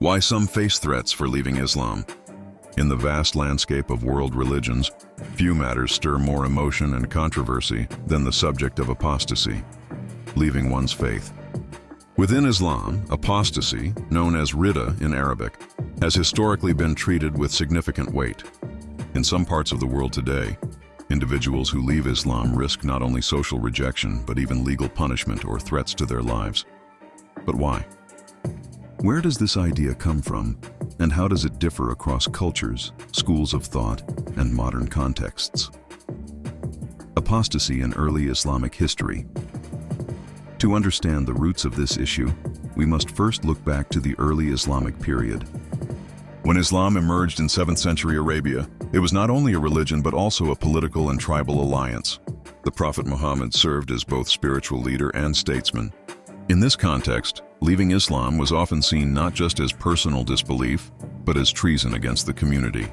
Why some face threats for leaving Islam. In the vast landscape of world religions, few matters stir more emotion and controversy than the subject of apostasy, leaving one's faith. Within Islam, apostasy, known as ridda in Arabic, has historically been treated with significant weight. In some parts of the world today, individuals who leave Islam risk not only social rejection, but even legal punishment or threats to their lives. But why? Where does this idea come from, and how does it differ across cultures, schools of thought, and modern contexts? Apostasy in early Islamic history. To understand the roots of this issue, we must first look back to the early Islamic period. When Islam emerged in 7th century Arabia, it was not only a religion but also a political and tribal alliance. The Prophet Muhammad served as both spiritual leader and statesman. In this context, leaving Islam was often seen not just as personal disbelief, but as treason against the community.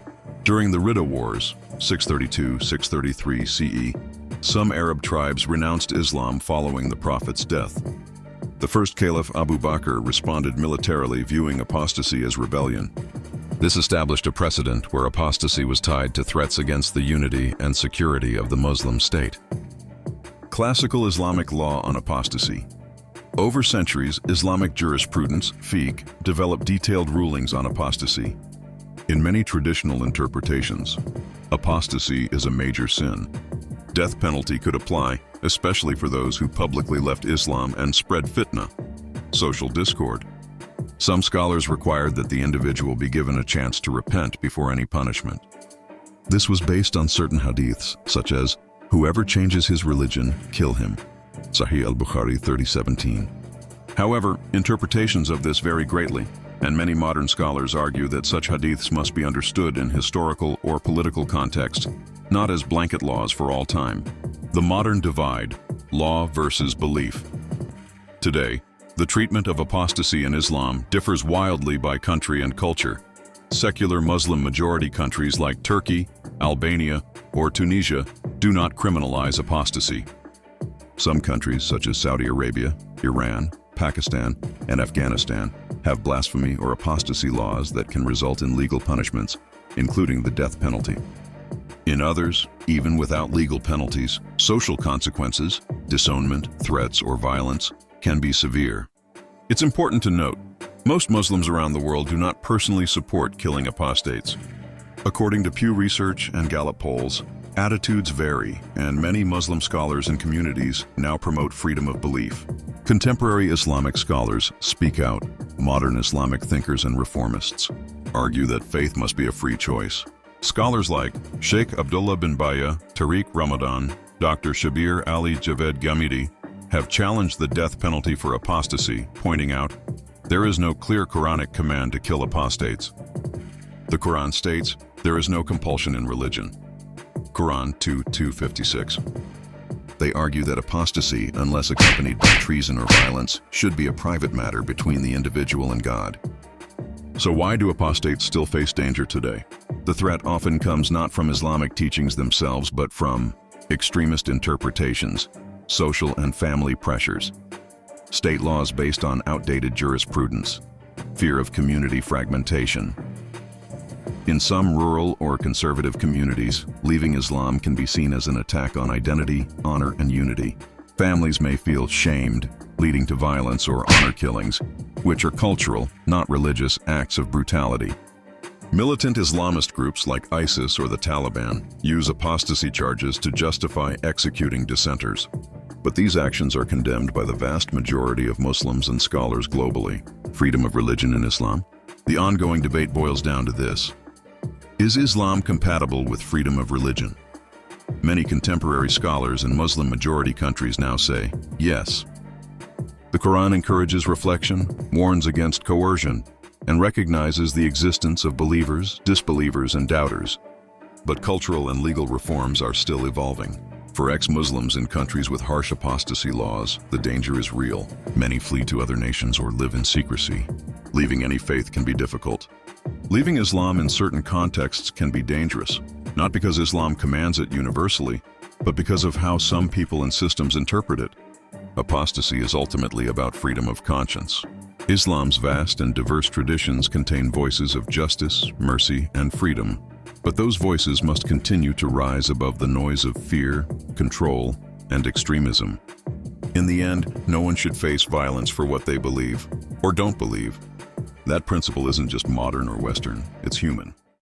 During the Ridda Wars, 632-633 CE, some Arab tribes renounced Islam following the Prophet's death. The first Caliph Abu Bakr responded militarily, viewing apostasy as rebellion. This established a precedent where apostasy was tied to threats against the unity and security of the Muslim state. Classical Islamic law on apostasy. Over centuries, Islamic jurisprudence, fiqh, developed detailed rulings on apostasy. In many traditional interpretations, apostasy is a major sin. Death penalty could apply, especially for those who publicly left Islam and spread fitna, social discord. Some scholars required that the individual be given a chance to repent before any punishment. This was based on certain hadiths, such as, "Whoever changes his religion, kill him." Sahih al-Bukhari 30:17. However, interpretations of this vary greatly, and many modern scholars argue that such hadiths must be understood in historical or political context, not as blanket laws for all time. The modern divide, law versus belief. Today, the treatment of apostasy in Islam differs wildly by country and culture. Secular Muslim majority countries like Turkey, Albania, or Tunisia do not criminalize apostasy. Some countries, such as Saudi Arabia, Iran, Pakistan, and Afghanistan, have blasphemy or apostasy laws that can result in legal punishments, including the death penalty. In others, even without legal penalties, social consequences, disownment, threats, or violence can be severe. It's important to note, most Muslims around the world do not personally support killing apostates. According to Pew Research and Gallup polls, attitudes vary, and many Muslim scholars and communities now promote freedom of belief. Contemporary Islamic scholars speak out. Modern Islamic thinkers and reformists argue that faith must be a free choice. Scholars like Sheikh Abdullah bin Baya, Tariq Ramadan, Dr. Shabir Ali Javed Ghamidi have challenged the death penalty for apostasy, pointing out, there is no clear Quranic command to kill apostates. The Quran states, there is no compulsion in religion. Quran 2:256. They argue that apostasy, unless accompanied by treason or violence, should be a private matter between the individual and God. So why do apostates still face danger today? The threat often comes not from Islamic teachings themselves, but from extremist interpretations, social and family pressures, state laws based on outdated jurisprudence, fear of community fragmentation. In some rural or conservative communities, leaving Islam can be seen as an attack on identity, honor, and unity. Families may feel shamed, leading to violence or honor killings, which are cultural, not religious, acts of brutality. Militant Islamist groups like ISIS or the Taliban use apostasy charges to justify executing dissenters. But these actions are condemned by the vast majority of Muslims and scholars globally. Freedom of religion in Islam? The ongoing debate boils down to this. Is Islam compatible with freedom of religion? Many contemporary scholars in Muslim-majority countries now say, yes. The Quran encourages reflection, warns against coercion, and recognizes the existence of believers, disbelievers, and doubters. But cultural and legal reforms are still evolving. For ex-Muslims in countries with harsh apostasy laws, the danger is real. Many flee to other nations or live in secrecy. Leaving any faith can be difficult. Leaving Islam in certain contexts can be dangerous, not because Islam commands it universally, but because of how some people and systems interpret it. Apostasy is ultimately about freedom of conscience. Islam's vast and diverse traditions contain voices of justice, mercy, and freedom, but those voices must continue to rise above the noise of fear, control, and extremism. In the end, no one should face violence for what they believe or don't believe. That principle isn't just modern or Western, it's human.